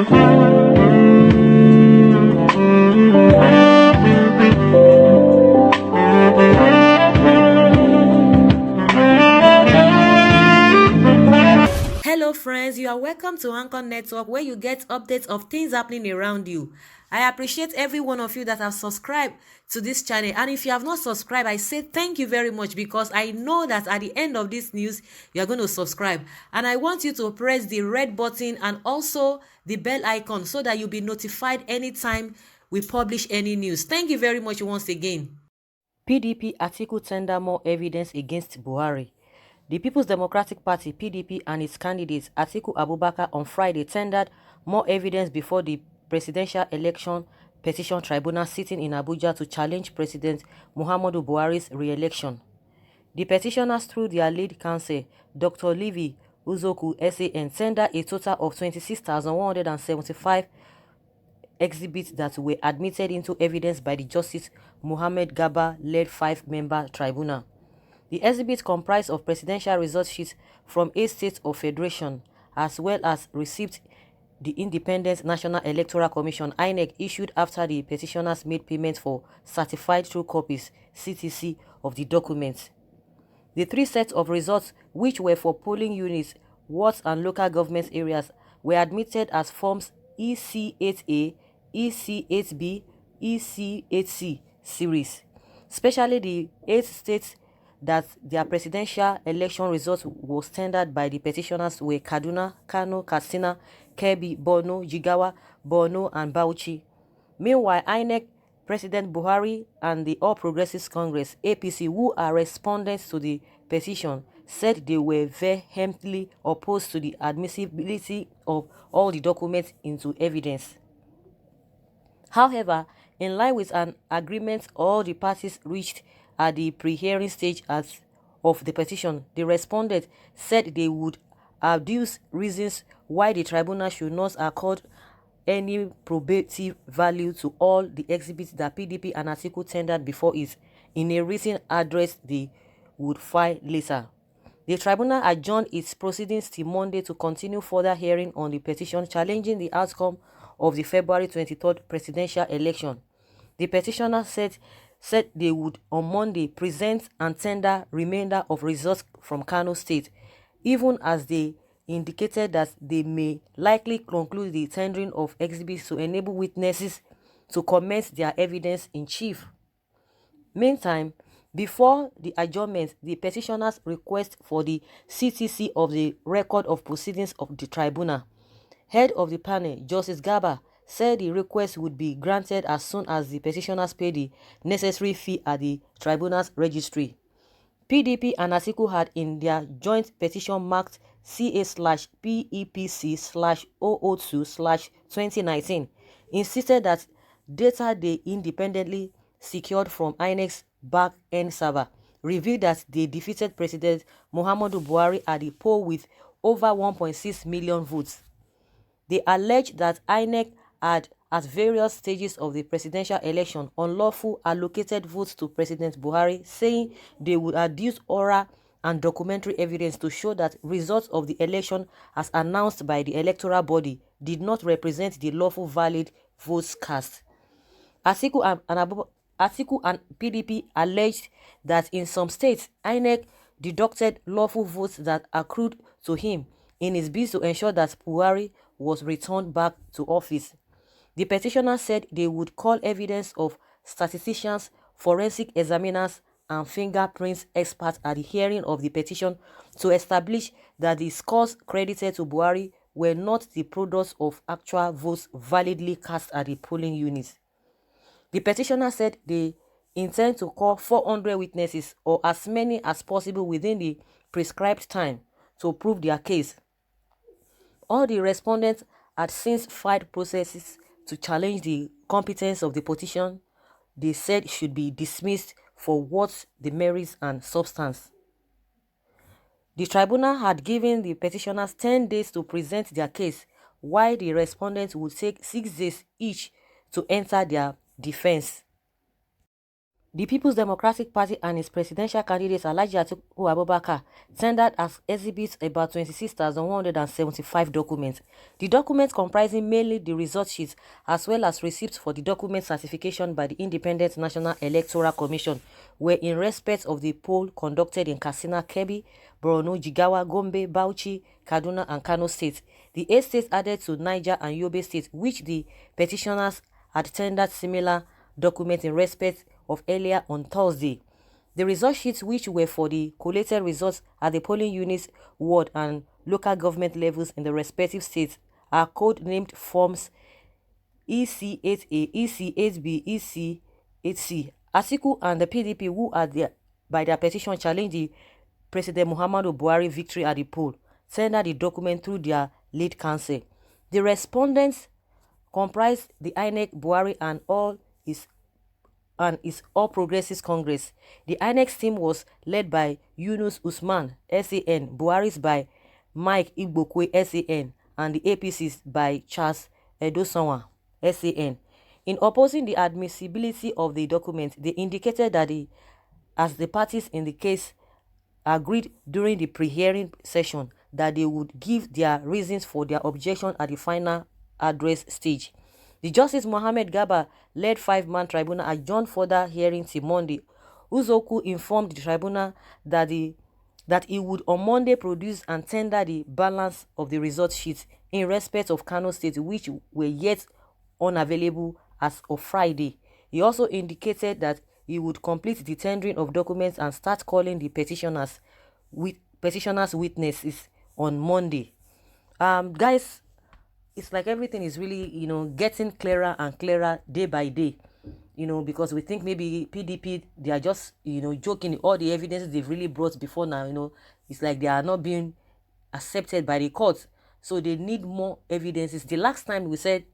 Hello friends, you are welcome to Anchor Network where you get updates of things happening around you. I appreciate every one of you that have subscribed to this channel, and if you have not subscribed, I say thank you very much because I know that at the end of this news you are going to subscribe, and I want you to press the red button and also the bell icon so that you'll be notified anytime we publish any news. Thank you very much once again. PDP Atiku tender more evidence against Buhari. The People's Democratic Party (PDP) and its candidate Atiku Abubakar on Friday tendered more evidence before the Presidential Election Petition Tribunal sitting in Abuja to challenge President Muhammadu Buhari's re-election. The petitioners, through their lead counsel, Dr. Livy Uzoku SAN, tendered a total of 26,175 exhibits that were admitted into evidence by the Justice Mohammed Garba-led 5-member tribunal. The exhibits comprise of presidential result sheets from 8 states of federation, as well as receipts the Independent National Electoral Commission (INEC) issued after the petitioners made payment for certified true copies (CTC) of the documents. The 3 sets of results, which were for polling units, wards and local government areas, were admitted as forms EC8A, EC8B, EC8C series. Especially the 8 states that their presidential election results was tendered by the petitioners were Kaduna, Kano, Katsina, Kebbi, Borno, Jigawa, Borno, and Bauchi. Meanwhile, INEC, President Buhari, and the All Progressives Congress (APC), who are respondents to the petition, said they were vehemently opposed to the admissibility of all the documents into evidence. However, in line with an agreement all the parties reached at the pre-hearing stage of the petition, the respondents said they would adduce reasons why the tribunal should not accord any probative value to all the exhibits that PDP and Atiku tendered before it in a written address they would file later. The tribunal adjourned its proceedings till Monday to continue further hearing on the petition challenging the outcome of the February 23rd presidential election. The petitioner said they would on Monday present and tender remainder of results from Kano State, even as they indicated that they may likely conclude the tendering of exhibits to enable witnesses to commence their evidence in chief. Meantime, before the adjournment, the petitioners' request for the CTC of the record of proceedings of the tribunal. Head of the panel, Justice Garba, said the request would be granted as soon as the petitioners pay the necessary fee at the tribunal's registry. PDP and Atiku had in their joint petition marked CA/PEPC/002/2019 insisted that data they independently secured from INEC's back-end server revealed that they defeated President Muhammadu Buhari at the poll with over 1.6 million votes. They alleged that INEC had, at various stages of the presidential election, unlawfully allocated votes to President Buhari, saying they would adduce oral and documentary evidence to show that results of the election as announced by the electoral body did not represent the lawful valid votes cast. Atiku and PDP alleged that in some states, INEC deducted lawful votes that accrued to him in his bid to ensure that Buhari was returned back to office. The petitioners said they would call evidence of statisticians, forensic examiners, and fingerprints experts at the hearing of the petition to establish that the scores credited to Buhari were not the products of actual votes validly cast at the polling units. The petitioner said they intend to call 400 witnesses or as many as possible within the prescribed time to prove their case. All the respondents had since filed processes to challenge the competence of the petition they said should be dismissed for what the merits and substance. The tribunal had given the petitioners 10 days to present their case, while the respondents would take 6 days each to enter their defense. The People's Democratic Party and its presidential candidate Alhaji Atiku Abubakar tendered as exhibits about 26,175 documents. The documents comprising mainly the result sheets as well as receipts for the document certification by the Independent National Electoral Commission were in respect of the poll conducted in Katsina, Kebbi, Borno, Jigawa, Gombe, Bauchi, Kaduna and Kano states. The 8 states added to Niger and Yobe states, which the petitioners had tendered similar documents in respect of earlier on Thursday. The result sheets, which were for the collated results at the polling units, ward and local government levels in the respective states, are code-named forms EC8A, EC8B, EC8C. Atiku and the PDP, who are by their petition challenged the President Muhammadu Buhari victory at the poll, tendered the document through their lead counsel. The respondents comprised the INEC, Buhari and its All Progressives Congress. The INEC's team was led by Yunus Usman, SAN, Buhari's by Mike Igbokwe, SAN, and the APC's by Charles Edosonwa, SAN. In opposing the admissibility of the document, they indicated that as the parties in the case agreed during the pre-hearing session that they would give their reasons for their objection at the final address stage. The Justice Mohammed Garba led 5-man tribunal adjourned further hearing till Monday. Uzoku informed the tribunal that he would on Monday produce and tender the balance of the result sheets in respect of Kano State, which were yet unavailable as of Friday. He also indicated that he would complete the tendering of documents and start calling the petitioners witnesses on Monday. Guys, it's like everything is really, getting clearer and clearer day by day, because we think maybe PDP, they are just, joking. All the evidences they've really brought before now, it's like they are not being accepted by the courts. So they need more evidences. The last time they said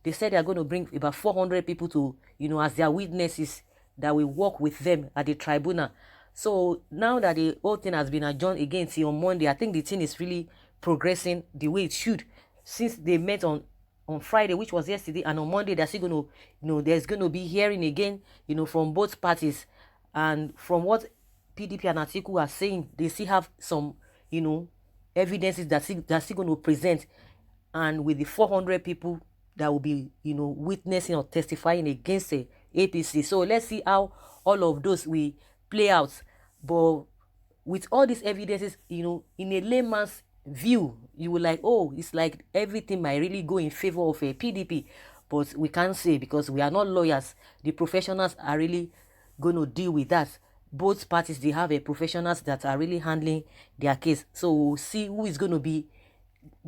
they are going to bring about 400 people to, as their witnesses that will work with them at the tribunal. So now that the whole thing has been adjourned again till on Monday, I think the thing is really progressing the way it should. Since they met on Friday, which was yesterday, and on Monday they're still going to, there's going to be hearing again, from both parties. And from what PDP and Atiku are saying, they still have some, evidences that's still going to present. And with the 400 people that will be, witnessing or testifying against the APC. So let's see how all of those will play out. But with all these evidences, in a layman's view, you will like, oh, it's like everything might really go in favor of a PDP, but we can't say because we are not lawyers. The professionals are really going to deal with that. Both parties, they have professionals that are really handling their case. So we'll see who is going to be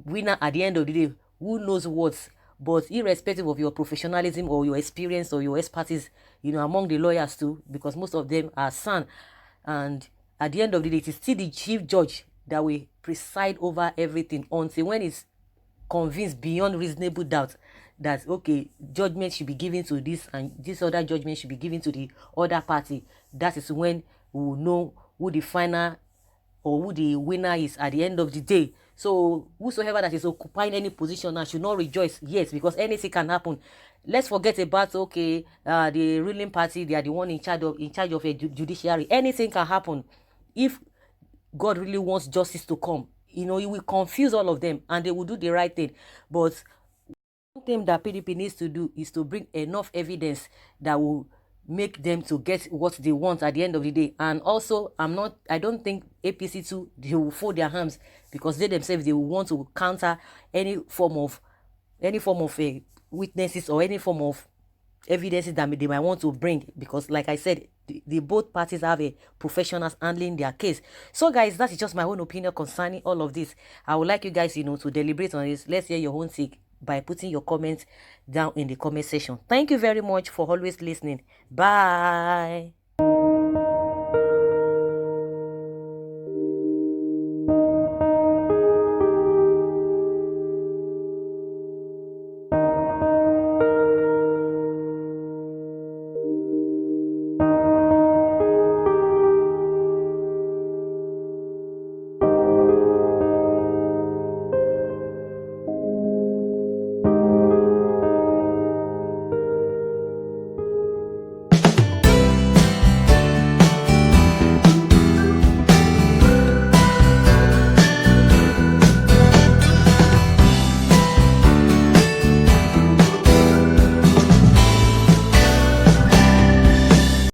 winner at the end of the day. Who knows what? But irrespective of your professionalism or your experience or your expertise, among the lawyers too, because most of them are son, and at the end of the day, it is still the chief judge that will preside over everything until when it's convinced beyond reasonable doubt that, okay, judgment should be given to this and this other judgment should be given to the other party. That is when we will know who the final or who the winner is at the end of the day. So whosoever that is occupying any position now should not rejoice yet, because anything can happen. Let's forget about, okay, the ruling party, they are the one in charge of a judiciary. Anything can happen. If God really wants justice to come, he will confuse all of them and they will do the right thing. But one thing that PDP needs to do is to bring enough evidence that will make them to get what they want at the end of the day. And also, I don't think APC too, they will fold their hands, because they themselves, they will want to counter any form of witnesses or any form of evidences that they might want to bring, because like I said, the both parties have professionals handling their case. So guys, that is just my own opinion concerning all of this. I would like you guys, to deliberate on this. Let's hear your own take by putting your comments down in the comment section. Thank you very much for always listening. Bye.